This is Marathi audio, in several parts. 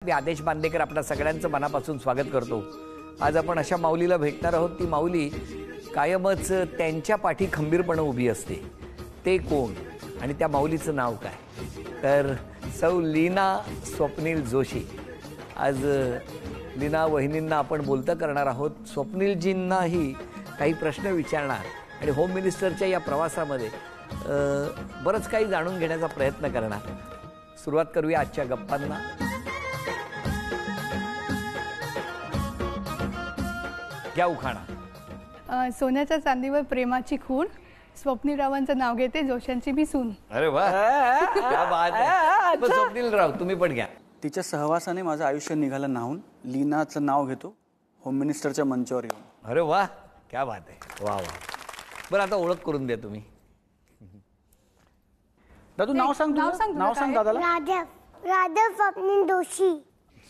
मी आदेश बांदेकर आपल्या सगळ्यांचं मनापासून स्वागत करतो। आज आपण अशा माऊलीला भेटणार आहोत। ती माऊली कायमच त्यांच्या पाठी खंबीरपणे उभी असते। ते कोण आणि त्या माऊलीचं नाव काय? तर सौ लीना स्वप्नील जोशी। आज लीना वहिनींना आपण बोलतं करणार आहोत। स्वप्नीलजींनाही काही प्रश्न विचारणार आणि होम मिनिस्टरच्या या प्रवासामध्ये बरंच काही जाणून घेण्याचा प्रयत्न करणार। सुरुवात करूया आजच्या गप्पांना। क्या उखाणा? सोन्याच्या चांदीवर प्रेमाची खूण, स्वप्नीलरावांचं नाव घेते जोशांची मी सून। अरे वाह, क्या बात आहे। स्वप्नीलराव तुम्ही पण घ्या। तिच्या सहवासाने माझं आयुष्य निघालं नाहून, लीनाचं नाव घेतो होम मिनिस्टरच्या मंचावर येऊन। अरे वाह, क्या बात आहे। वाह वाह। बरं आता ओळख करून द्या तुम्ही। दादू नाव सांग, नाव सांग दादाला। राधा स्वप्नील जोशी।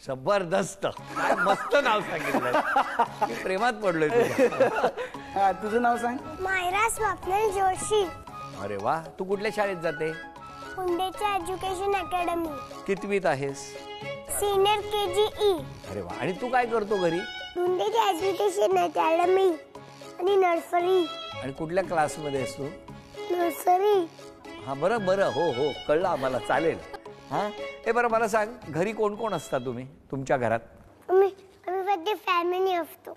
जबरदस्त, मस्त नाव सांगितलं। मी प्रेमात पडलोय तुझ्या। तुझं नाव सांग। मायरा स्वप्नील जोशी। अरे वाह, तू कुठल्या शाळेत जाते? हुंडेच्या एज्युकेशन अकॅडमी। कितवीत आहेस? सीनियर केजी ई। अरे वाह, आणि तू काय करतो घरी? हुंडेच्या एज्युकेशन अकॅडमी आणि नर्सरी। आणि कुठल्या क्लासमध्ये आहेस तू? नर्सरी। हा बरं बरं, हो हो कळलं आम्हाला, चालेल। हा हे बरं मला सांग, घरी कोण कोण असता तुम्ही तुमच्या घरात? आम्ही फक्त फॅमिली असतो।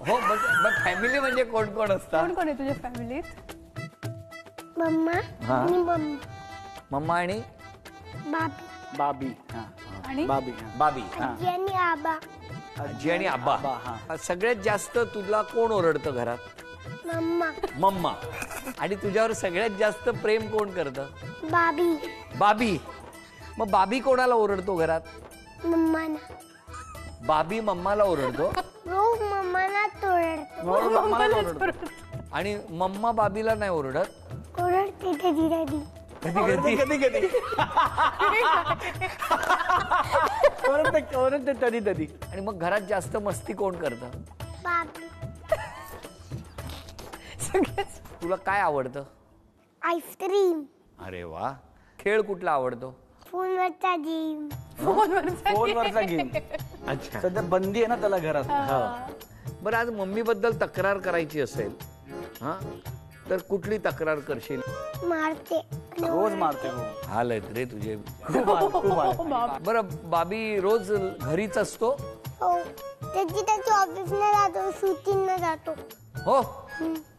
हो मग फॅमिली म्हणजे कोण कोण असतात? कोण कोण आहे तुझ्या फॅमिलीत? मम्मा आणि मम्मा आणि बाबी। बाबी। आणि बाबी। बाबी। आजी आणि आबा। आजी आणि आबा। सगळ्यात जास्त तुला कोण ओरडतं घरात? मम्मा। मम्मा। आणि तुझ्यावर सगळ्यात जास्त प्रेम कोण करतं? बाबी। बाबी। मग बाबी कोणाला ओरडतो घरात? मम्माना। बाबी मम्माला ओरडतो? रोज मम्माना ओरडतो। आणि मम्मा बाबीला नाही ओरडत? ओरडते कधी कधी। कधी कधी कधी कधी कधी कधी। आणि मग घरात जास्त मस्ती कोण करतं? बाबी। तुला काय आवडतं? आईस्क्रीम। अरे वा। खेळ कुठला आवडतो? फोनवरचा गेम। फोनवरचा गेम। अच्छा, सध्या बंदी आहे ना त्याला घरात। बरं आज मम्मी बद्दल तक्रार करायची असेल हा तर कुठली तक्रार करशील? मारते। रोज मारते हो। हाल आहेत रे तुझे। खूप। बरं बाबी रोज घरीच असतो? हो, त्याची ऑफिसला जातो, शूटिंगला जातो। हो।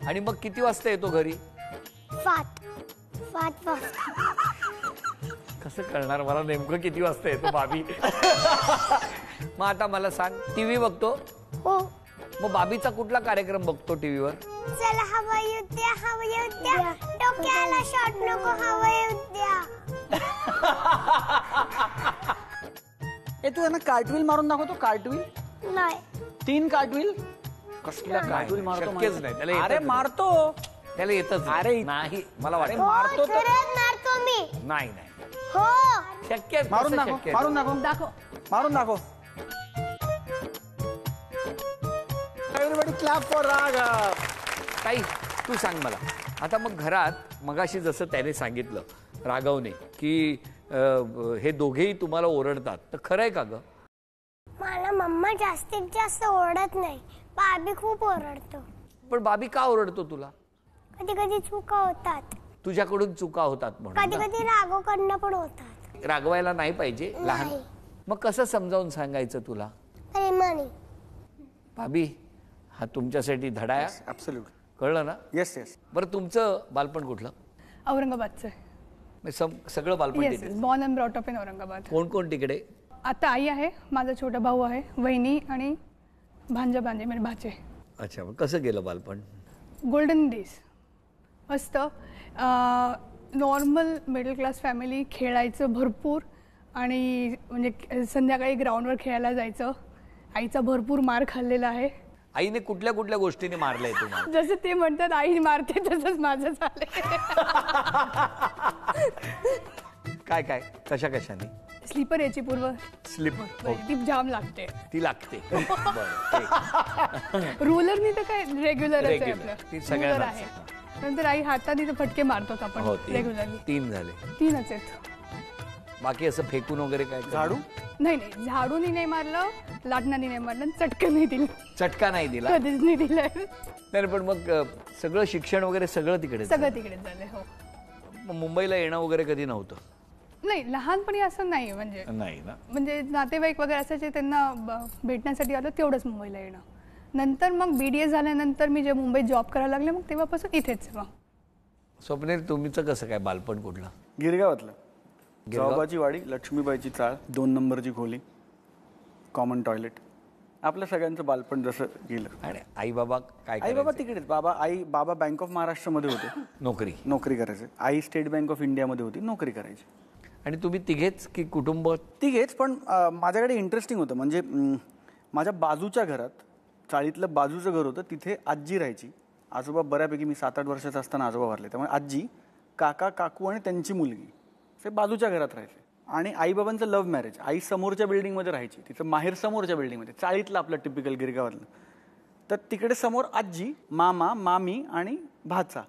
आणि मग किती वाजता येतो घरी? 5 वाजता। कसं कळणार मला नेमकं किती वाजता येतो बाबी? मग आता मला सांग, टीव्ही बघतो? हो। मग बाबीचा कुठला कार्यक्रम बघतो टीव्हीवर? चला हवा युद्ध, डोक्याला शॉट नको, हवा युद्ध। तू यांना कार्टविल मारून दाखवतो। कार्टविल नाही। 3 कार्टविल। कसला कार्टविल मारतो? शक्यच नाही त्याला। अरे मारतो, त्याला येतच अरे नाही मला वाटतं। मारतो तर मारतो मी। नाही नाही हो। शक्य मारून दाखव, मारून दाखव, मारून दाखव। Everybody clap for Raghav. ताई तू सांग मला आता, मग घरात मगाशी जसं त्याने सांगितलं राघवने की हे दोघेही तुम्हाला ओरडतात, तर खरंय का ग? मला मम्मा जास्तीत जास्त ओरडत नाही, बाबी खूप ओरडतो। पण बाबी का ओरडतो तुला? कधी कधी चुका होतात। तुझ्याकडून चुका होतात म्हणून? कधी कधी रागवकडनं पण होतात। रागवायला नाही पाहिजे लहान। मग कसं समजावून सांगायचं तुला? प्रेमाने। भाभी हा तुमच्यासाठी धडा आहे। ऍब्सोल्युट, कळलं ना? Yes yes. बरं तुमचं बालपण कुठलं? औरंगाबादचं। सगळं बालपण येस, तिथे? Born and brought up in Aurangabad. कोण कोण तिकडे? आता आई आहे, माझा छोटा भाऊ आहे, वहिनी आणि भांजा म्हणजे भाचे। अच्छा, मग कसं गेलं बालपण? गोल्डन डेज मस्त। नॉर्मल मिडल क्लास फॅमिली, खेळायचं भरपूर आणि म्हणजे संध्याकाळी ग्राउंडवर खेळायला जायचं। आईचा भरपूर मार खाल्लेला आहे। आईने कुठल्या कुठल्या गोष्टीने मारलंय तुम्हाला? जसं ते म्हणतात आई मारते तसंच माझं झालंय। काय काय कशा कशाने? स्लीपर याची पूर्व स्लीपर ती जाम लागते, ती लागते। रोलरनी तर काय रेग्युलर आहे Regular. ती आपलं, सगळ्यांना रोलर आहे। नंतर आई हाताने तर फटके मारतो आपण हो, रेग्युलरली। 3 झाले। 3च आहेत। बाकी असं फेकून वगैरे काय झाडू नाही नाही, झाडूनी नाही मारलं, लाटणानी नाही मारलं, चटकन नाही दिलं, चटका नाही दिला. कधीच नाही दिलं. नाही पण मग सगळं शिक्षण वगैरे सगळं तिकडे सगळं तिकडेच झालंय. हो. मुंबईला येणं वगैरे कधी नव्हतं? नाही, लहानपणी असं नाही, म्हणजे नाही ना. म्हणजे नातेवाईक वगैरे असायचे, त्यांना भेटण्यासाठी आलं तेवढंच मुंबईला येणं. नंतर मग BDS झाल्यानंतर मी जे मुंबईत जॉब करायला लागले, मग तेव्हापासून इथेच. मग स्वप्नील, तुमचं कसं काय बालपण कुठलं? गिरगावातलं. चौबाची वाडी, लक्ष्मीबाईची चाळ, 2 नंबरची खोली, कॉमन टॉयलेट. आपल्या सगळ्यांचं बालपण जसं गेलं. आणि आई बाबा काय आई बाबा करायचे? तिकडेच. बाबा बँक ऑफ महाराष्ट्रामध्ये होते, नोकरी करायचे. आई स्टेट बँक ऑफ इंडियामध्ये होती, नोकरी करायची. आणि तुम्ही तिघेच की कुटुंब? तिघेच. पण माझ्याकडे इंटरेस्टिंग होतं, म्हणजे माझ्या बाजूच्या घरात, चाळीतलं बाजूचं घर होतं, तिथे आजी राहायची. आजोबा बऱ्यापैकी, मी 7-8 वर्षाचा असताना आजोबा वारले, त्यामुळे आजी, काका, काकू आणि त्यांची मुलगी ते बाजूच्या घरात राहायचे. आणि आईबाबांचं लव्ह मॅरेज. आई समोरच्या बिल्डिंगमध्ये राहायची, तिचं माहेर समोरच्या बिल्डिंगमध्ये, चाळीतलं आपलं टिपिकल गिरगावातलं. तर तिकडे समोर आजी, मामा, मामी आणि भाचा.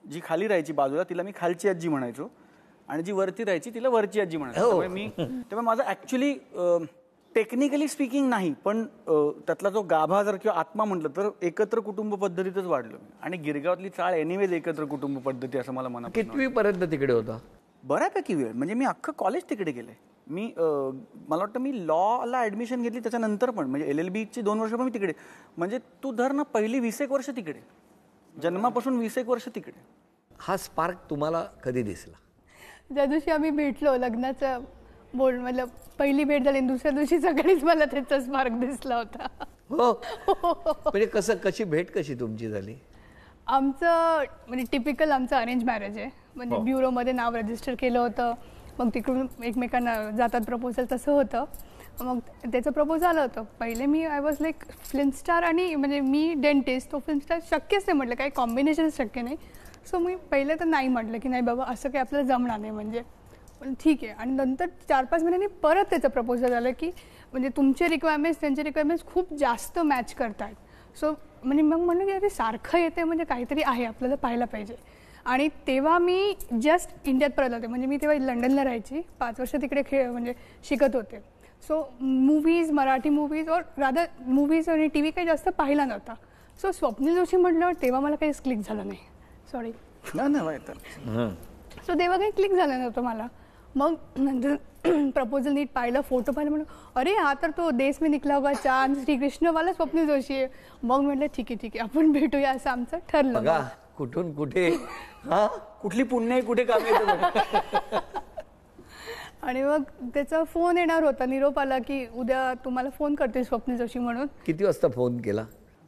जी खाली राहायची बाजूला, तिला मी खालची आजी म्हणायचो, आणि जी वरती राहायची तिला वरची आजी म्हणायचो. त्यामुळे माझं ॲक्च्युली टेक्निकली स्पीकिंग नाही, पण त्यातला जो गाभा जर किंवा आत्मा म्हटलं तर एकत्र कुटुंब पद्धतीतच वाढलो मी. आणि गिरगावातली चाळ एनिवेज एकत्र कुटुंब पद्धती असं मला मनात. कितवी पर्यंत तिकडे होता? बऱ्यापैकी वेळ, म्हणजे मी अख्खं कॉलेज तिकडे गेलंय. मी मला वाटतं मी लॉला ॲडमिशन घेतली त्याच्यानंतर पण, म्हणजे LLBची 2 वर्ष पण मी तिकडे. म्हणजे तू धर ना, पहिली 20 वर्ष तिकडे, जन्मापासून 20 वर्ष तिकडे. हा स्पार्क तुम्हाला कधी दिसला? ज्या दिवशी आम्ही भेटलो, लग्नाचं मतलब पहिली भेट झाली, दुसऱ्या दिवशी सकाळीच मला त्याचा स्पार्क दिसला होता. हो. म्हणजे कशी भेट कशी तुमची झाली? आमचं म्हणजे टिपिकल आमचं अरेंज मॅरेज आहे. म्हणजे ब्युरोमध्ये नाव रजिस्टर केलं होतं, मग तिकडून एकमेकांना जातात प्रपोजल, तसं होतं. मग त्याचं प्रपोज आलं होतं. पहिले मी I was like film star, आणि म्हणजे मी डेंटिस्ट, तो फिल्म स्टार शक्यच नाही म्हटलं, काही कॉम्बिनेशन शक्य नाही. सो मी पहिले तर नाही म्हटलं की नाही बाबा, असं काही आपल्याला जमणार नाही, म्हणजे पण ठीक आहे. आणि नंतर 4-5 महिन्यांनी परत त्याचं प्रपोजल आलं की म्हणजे तुमचे रिक्वायरमेंट्स त्यांचे रिक्वायरमेंट्स खूप जास्त मॅच करतात. सो म्हणजे मग म्हणलं की अरे सारखं येते, म्हणजे काहीतरी आहे, आपल्याला पाहायला पाहिजे. आणि तेव्हा मी जस्ट इंडियात परत होते, म्हणजे मी तेव्हा लंडनला राहायची, 5 वर्ष तिकडे म्हणजे शिकत होते. सो मूवीज, मराठी मूवीज और रादर मूवीज आणि TV काही जास्त पाहिला नव्हता. सो स्वप्नील जोशी म्हटलं तेव्हा मला काहीच क्लिक झालं नाही. सॉरी. सो तेव्हा काही क्लिक झालं नव्हतं मला. मग नंतर प्रपोजल नीट पाहिलं, फोटो पाहिलं, म्हणून अरे हा तर तो देश में निकला होगा चांद, श्रीकृष्णवाला स्वप्नील जोशी आहे. मग म्हटलं ठीक आहे आपण भेटूया, असं आमचं ठरलं. बघा कुठून कुठे, कुठली पुण्य आहे, कुठे काम येतं. आणि मग त्याचा फोन येणार होता, निरोप आला की उद्या तुम्हाला फोन करते स्वप्नील जोशी म्हणून. किती वाजता फोन केला?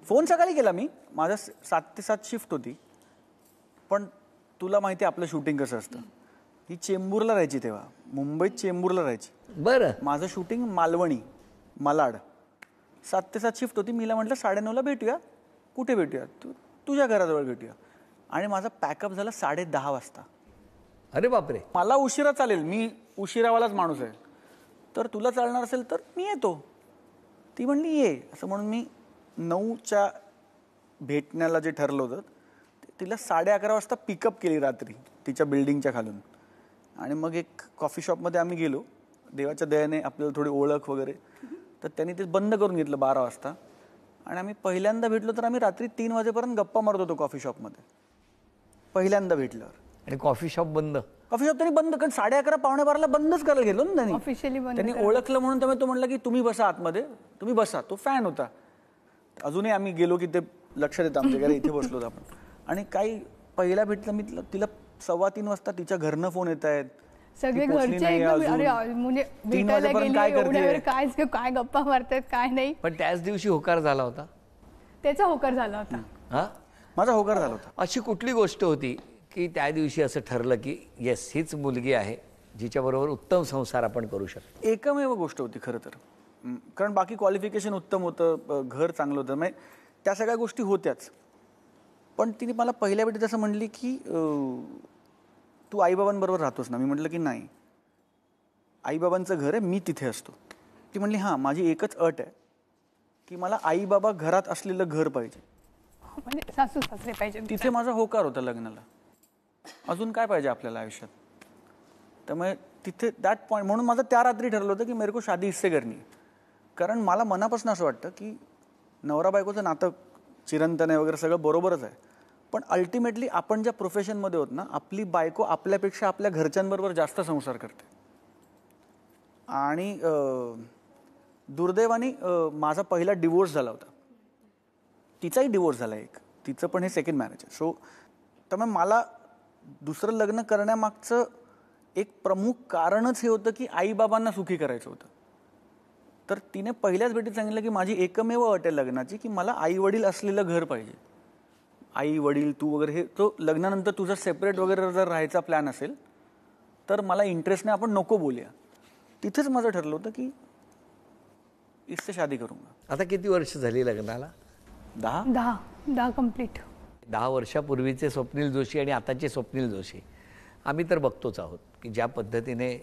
फोन सकाळी केला मी. माझा 7 ते 7 शिफ्ट होती. पण तुला माहिती आहे आपलं शूटिंग कसं असतं. ही चेंबूरला राहायची तेव्हा, मुंबईत चेंबूरला राहायची. बरं. माझं शूटिंग मालवणी, मालाड. 7 ते 7 शिफ्ट होती. मीला म्हटलं 9:30ला भेटूया. कुठे भेटूया? तुझ्या घराजवळ भेटूया. आणि माझा पॅकअप झाला 10:30 वाजता. अरे बापरे. मला उशिरा चालेल, मी उशिरावालाच माणूस आहे, तर तुला चालणार असेल तर मी येतो. ती म्हणली ये, असं म्हणून मी 9च्या भेटण्याला जे ठरलं होतं तिला 11:30 वाजता पिकअप केली रात्री तिच्या बिल्डिंगच्या खालून. आणि मग एक कॉफी शॉपमध्ये आम्ही गेलो. देवाच्या दयाने आपल्याला थोडी ओळख वगैरे, तर त्यांनी ते बंद करून घेतलं 12 वाजता. आणि आम्ही पहिल्यांदा भेटलो तर आम्ही रात्री 3 वाजेपर्यंत गप्पा मारत होतो कॉफी शॉपमध्ये, पहिल्यांदा भेटल्यावर. आणि कॉफी शॉप बंद? कॉफी शॉप त्यांनी बंद, कारण 11:30 पावणे-12ला बंदच करायला गेलो ना त्यांनी. ऑफिशियली बंद. त्यांनी ओळखलं म्हणून त्यामुळे तो म्हणला की तुम्ही बसा आतमध्ये, तुम्ही बसा. तो फॅन होता. अजूनही आम्ही गेलो की ते लक्षात येतं आमच्या घरी, इथे बसलो होतो आपण. आणि काही पहिला भेटलं मी तिला 2:15 वाजता तिच्या घरनं फोन येत आहेत, सगळे घरचे एकदम अरे म्हणजे भेटायला गेले एवढ्या वेळ, काय गप्पा मारतात काय नाही. पण त्याच दिवशी होकार झाला होता? त्याचा होकार झाला होता. हा, माझा होकार झाला होता. अशी कुठली गोष्ट होती की त्या दिवशी असं ठरलं की येस हीच मुलगी आहे जिच्याबरोबर उत्तम संसार आपण करू शकतो? एकमेव गोष्ट होती खरं तर, कारण बाकी क्वालिफिकेशन उत्तम होतं, घर चांगलं होतं, म्हणजे त्या सगळ्या गोष्टी होत्याच. पण तिने मला पहिल्या भेटीत असं म्हणली की तू आईबाबांबरोबर राहतोस ना? मी म्हटलं की नाही, आईबाबांचं घर आहे, मी तिथे असतो. ती म्हणली हां, माझी एकच अट आहे की मला आईबाबा घरात असलेलं घर पाहिजे, म्हणजे सासू सासरे पाहिजे. तिथे माझा होकार होता लग्नाला. अजून काय पाहिजे आपल्याला आयुष्यात? त्यामुळे तिथे दॅट पॉईंट म्हणून माझं त्या रात्री ठरलं होतं की मेरे को शादी इससे करनी है. कारण मला मनापासून असं वाटतं की नवरा बायकोचं नातं चिरंतन आहे वगैरे सगळं बरोबरच आहे, पण अल्टिमेटली आपण ज्या प्रोफेशनमध्ये होत ना, आपली बायको आपल्यापेक्षा आपल्या घरच्यांबरोबर जास्त संसार करते. आणि दुर्दैवाने माझा पहिला डिवोर्स झाला होता, तिचाही डिवोर्स झाला एक, तिचं पण हे सेकंड मॅरेज आहे. सो त्यामुळे मला दुसरं लग्न करण्यामागचं एक प्रमुख कारणच हे होतं की आईबाबांना सुखी करायचं होतं. तर तिने पहिल्याच भेटीत सांगितलं की माझी एकमेव अट आहे लग्नाची की मला आई वडील असलेलं घर पाहिजे. आई वडील तू वगैरे हे तो लग्नानंतर तुझं सेपरेट वगैरे जर राहायचा प्लॅन असेल तर मला इंटरेस्ट नाही, आपण नको बोलूया. तिथेच माझं ठरलं होतं की इससे शादी करूंगा. आता किती वर्ष झाली लग्नाला? 10 कम्प्लीट. 10 वर्षापूर्वीचे स्वप्नील जोशी आणि आताचे स्वप्नील जोशी आम्ही तर बघतोच आहोत की ज्या पद्धतीने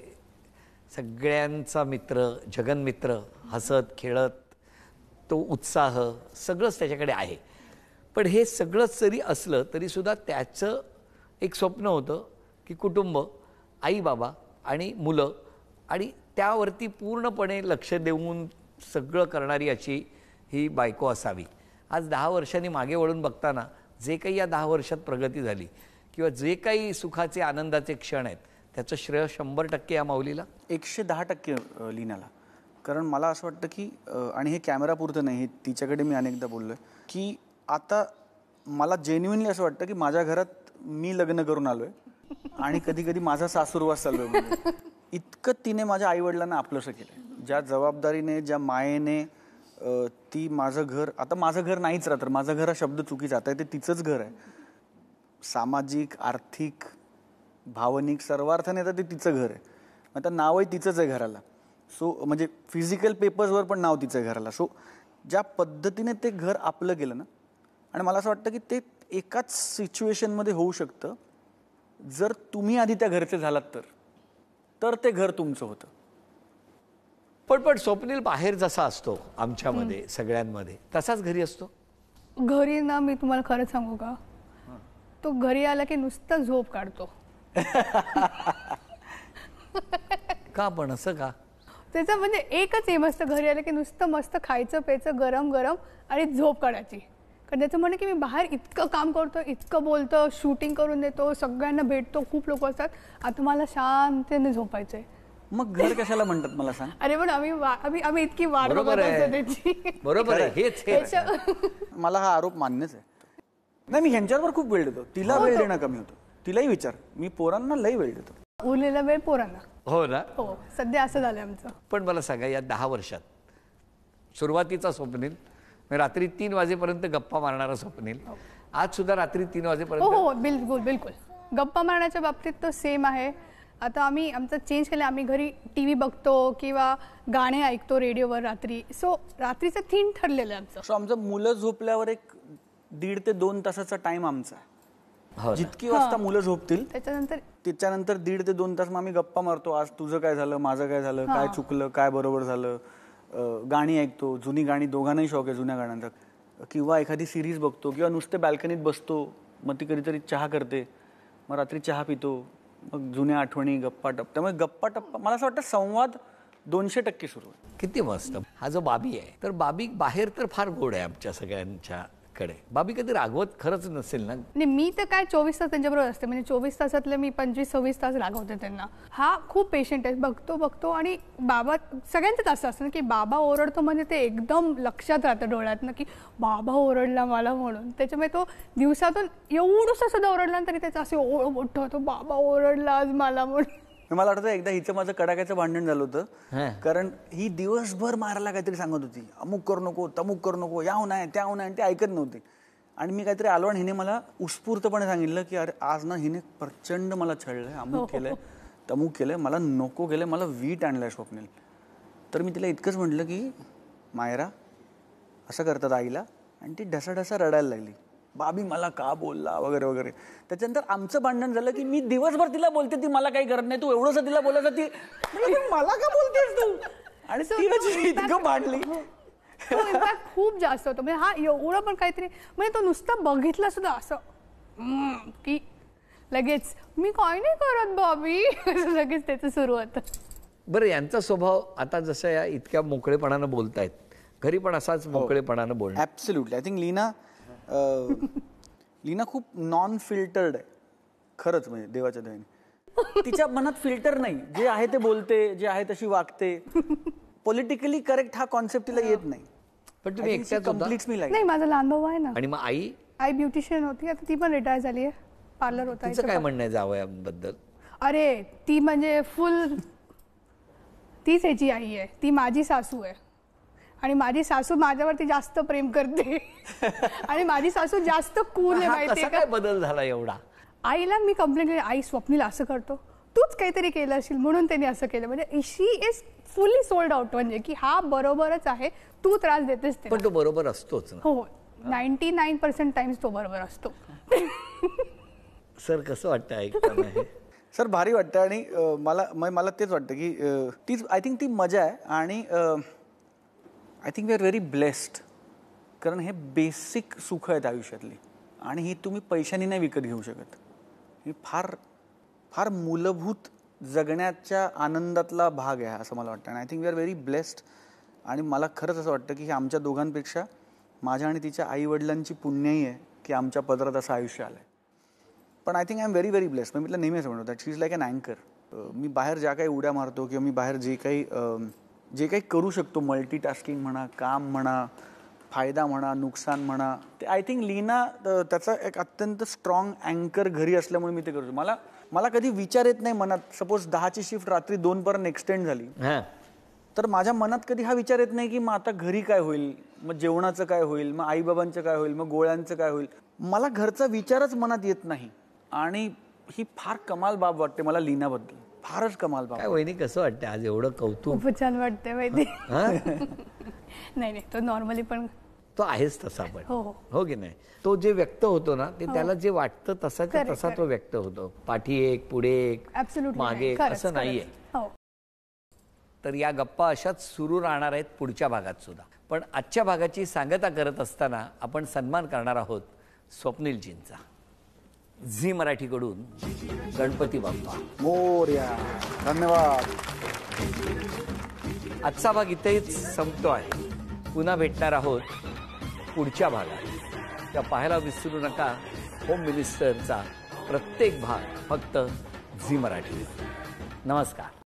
सगळ्यांचा मित्र, जगनमित्र, हसत खेळत तो उत्साह सगळंच त्याच्याकडे आहे. पण हे सगळंच जरी असलं तरीसुद्धा त्याचं एक स्वप्न होतं की कुटुंब, आई बाबा आणि मुलं, आणि त्यावरती पूर्णपणे लक्ष देऊन सगळं करणारी अशी ही बायको असावी. आज 10 वर्षांनी मागे वळून बघताना जे काही या 10 वर्षात प्रगती झाली किंवा जे काही सुखाचे आनंदाचे क्षण आहेत त्याचं श्रेय 100% या माऊलीला. 110% लीनाला. कारण मला असं वाटतं की आणि हे कॅमेरापुरतं नाही, हे तिच्याकडे मी अनेकदा बोललो आहे की आता मला जेन्युइनली असं वाटतं की माझ्या घरात मी लग्न करून आलो आहे आणि कधी कधी माझा सासूरवास चालू आहे. म्हणजे इतकं तिने माझ्या आईवडिलांना आपलंसं केलं, ज्या जबाबदारीने, ज्या मायेने ती माझं घर, आता माझं घर नाहीच राहतं, माझं घर हा शब्द चुकीचा, आता ते तिचंच घर आहे. सामाजिक, आर्थिक, भावनिक सर्व अर्थाने तर ते तिचं घर आहे. आता नावही तिचंच आहे घराला. सो म्हणजे फिजिकल पेपर्सवर पण नाव तिचं आहे घराला. सो ज्या पद्धतीने ते घर आपलं केलं ना, आणि मला असं वाटतं की ते एकाच सिच्युएशनमध्ये होऊ शकतं जर तुम्ही आधी त्या घरचे झालात तर ते घर तुमचं होतं. पण स्वप्नील बाहेर जसा असतो आमच्यामध्ये सगळ्यांमध्ये तसाच घरी असतो. घरी ना, मी तुम्हाला खरं सांगू का, तो घरी आला की नुसतं झोप काढतो. का पण असं का? त्याचं म्हणजे एकच एम असतं, घरी आलं की नुसतं मस्त खायचं प्यायचं गरम गरम आणि झोप काढायची. कारण त्याचं म्हणणं की मी बाहेर इतकं काम करतो, इतकं बोलतो, शूटिंग करून देतो, सगळ्यांना भेटतो, खूप लोक असतात, आता मला शांततेने झोपायचंय. मग घर कशाला म्हणतात मला सांग? अरे पण आम्ही इतकी वाट बघत बरोबर आहे. असतो त्याची. बरोबर आहे, हेच हे. मला हा आरोप मान्यच आहे. नाही, मी ह्यांच्यावर खूप वेळ देतो, तिला वेळ देणं कमी होतं. तिलाही विचार, मी पोरांना लई वेळ देतो. उरलेला वेळ पोरांना. हो ना. हो, सध्या असं झालंय आमचं. पण मला सांगा, या 10 वर्षात सुरुवातीचा स्वप्नील, रात्री 3 वाजेपर्यंत गप्पा मारणारा स्वप्नील, आज सुद्धा रात्री 3 वाजेपर्यंत. हो, बिलकुल. गप्पा मारण्याच्या बाबतीत तो सेम आहे. आता आम्ही आमचं चेंज केलं, आम्ही घरी TV बघतो किंवा गाणे ऐकतो रेडिओवर रात्री. सो रात्रीचं 3 ठरलेलं आहे आमचं. सो आमचं मुलं झोपल्यावर एक 1.5 ते 2 तासाचा टाइम आमचा आहे. जितकी वाजता मुलं झोपतील त्याच्यानंतर 1.5 ते 2 तास मग आम्ही गप्पा मारतो. आज तुझं काय झालं, माझं काय झालं, काय चुकलं, काय बरोबर झालं. गाणी ऐकतो, जुनी गाणी, दोघांनाही शौक आहे जुन्या गाण्यांचा, किंवा एखादी सिरीज बघतो, किंवा नुसते बॅल्कनीत बसतो. मग ती कधीतरी चहा करते, मग रात्री चहा पितो, मग जुन्या आठवणी, गप्पा टप्पा. त्यामुळे गप्पा टप्पा मला असं वाटतं संवाद 200% सुरू आहे. किती मस्त. हा जो बाबी आहे, तर बाबी बाहेर तर फार गोड आहे आमच्या सगळ्यांच्याकडे. बाबी कधी रागवत खरंच नसेल ना? नाही, मी तर काय 24 तास त्यांच्याबरोबर असते. म्हणजे 24 तासातले मी 25-26 तास रागवते त्यांना. हा खूप पेशंट आहे, बघतो आणि बाबा सगळ्यांचंच असं असतं ना की बाबा ओरडतो म्हणजे ते एकदम लक्षात राहतं डोळ्यात ना की बाबा ओरडला मला म्हणून. त्याच्यामुळे तो दिवसातून एवढंसं सुद्धा ओरडला तरी त्याचं असे मोठं होतं, बाबा ओरडला आज मला म्हणून. मला वाटतं एकदा हिचं माझं कडाक्याचं भांडण झालं होतं. कारण ही दिवसभर मारायला काहीतरी सांगत होती, अमुक करू नको, तमुक करू नको, याहून नाही त्याहून नाही, ते ऐकत नव्हते. आणि मी काहीतरी आलो आणि हिने मला उत्स्फूर्तपणे सांगितलं की अरे आज ना हिने प्रचंड मला छळलंय, अमुक केलंय, तमुक केलंय, मला नको केलंय, मला वीट आणलंय स्वप्नील. तर मी तिला इतकंच म्हटलं की मायरा असं करतात आईला, आणि ती ढसाढसा रडायला लागली, बाबी मला का बोलला वगैरे वगैरे. त्याच्यानंतर आमचं भांडण झालं की मी दिवसभर तिला बोलते ती मला काही करत नाही, तू एवढंसं तिला बोलायचं, ती मला का बोलतेस तू, आणि ती इतकं भांडली. खूप जास्त होतं म्हणजे हा एवढं पण काहीतरी म्हणजे तो नुसता बघितला सुद्धा असं की लगेच मी काय नाही करत बॉबी असं लगेच त्याचं सुरू होतं. बरं, यांचा स्वभाव आता जसं या इतक्या मोकळेपणानं बोलतायत, घरी पण असाच मोकळेपणानं बोलणं. ॲब्सोल्युटली. आय थिंक लीना खूप नॉन फिल्टर्ड आहे खरंच, म्हणजे देवाच्या दयेने. तिच्या मनात फिल्टर नाही, जे आहे ते बोलते, जे आहे तशी वागते. पॉलिटिकली करेक्ट हा कॉन्सेप्ट तिला येत नाही. पण तुम्ही एकट्याच होता कम्प्लीट्स मी लाईक. नाही, माझा लहान भाऊ आहे ना. आणि मग आई ब्युटिशियन होती, आता ती पण रिटायर झाली आहे. पार्लर होता तिचं काय म्हणणं आहे जावयाबद्दल? अरे ती म्हणजे फुल तीच ह्याची आई आहे, ती माझी सासू आहे. आणि माझी सासू माझ्यावरती जास्त प्रेम करते आणि माझी सासू जास्त कूल आहे, माहितीये काय का. बदल झाला एवढा? आईला मी कंप्लेंट केली, आई स्वप्नील असं करतो, तूच काहीतरी केलं असेल म्हणून त्यांनी असं केलं. म्हणजे शी इज फुल्ली सोल्ड आउट, म्हणजे की हा बरोबरच आहे, तू त्रास देतेस ते. पण तो बरोबर असतोच ना. हो, 99% टाइम्स तो बरोबर असतो. सर, कसं वाटतं ऐकताना हे? सर भारी वाटतं. आणि मला तेच वाटतं की तीच आय थिंक ती मजा आहे. आणि I think we are very blessed, कारण हे बेसिक सुख आहेत आयुष्यातली, आणि ही तुम्ही पैशाने नाही विकत घेऊ शकत. ही फार फार मूलभूत जगण्याच्या आनंदातला भाग आहे असं मला वाटतं. आणि I think we are very blessed. आणि मला खरंच असं वाटतं की आमच्या दोघांपेक्षा माझ्या आणि तिच्या आईवडिलांची पुण्याई आहे की आमच्या पदरात असं आयुष्य आलं आहे. पण I think I am very very blessed. मी तिला नेहमी असं म्हणतो that she is like an अँकर. मी बाहेर ज्या काही उड्या मारतो किंवा मी बाहेर जे काही करू शकतो, मल्टीटास्किंग म्हणा, काम म्हणा, फायदा म्हणा, नुकसान म्हणा, ते आय थिंक लीना त्याचा एक अत्यंत स्ट्रॉंग अँकर घरी असल्यामुळे मी ते करतो. मला कधी विचार येत नाही मनात, सपोज 10ची शिफ्ट रात्री 2 पर्यंत एक्सटेंड झाली तर माझ्या मनात कधी हा विचार येत नाही की मग आता घरी काय होईल, मग जेवणाचं काय होईल, मग आईबाबांचं काय होईल, मग गोळ्यांचं काय होईल. मला घरचा विचारच मनात येत नाही. आणि ही फार कमाल बाब वाटते मला लीनाबद्दल, फारच कमाल बाब. काय वहिनी, कसं वाटतं आज एवढं कौतुक? खूप छान वाटते माहिती. नाही, तो नॉर्मली पण तो आहेच तसा पण. हो हो की नाही? तो जे व्यक्त होतो ना, ते त्याला जे वाटतं तसाच्या तसा तो व्यक्त होतो. पाठी एक, पुढे एक, मागे एक, असं नाहीये. तर या गप्पा अशाच सुरू राहणार आहेत पुढच्या भागात सुद्धा. पण आजच्या भागाची सांगता करत असताना आपण सन्मान करणार आहोत स्वप्नीलजींचा. झी मराठीकडून गणपती बाप्पा मोरया. धन्यवाद. आजचा भाग इथेच संपतो आहे. पुन्हा भेटणार आहोत पुढच्या भागात. त्या पाहायला विसरू नका होम मिनिस्टरचा प्रत्येक भाग फक्त झी मराठी. नमस्कार.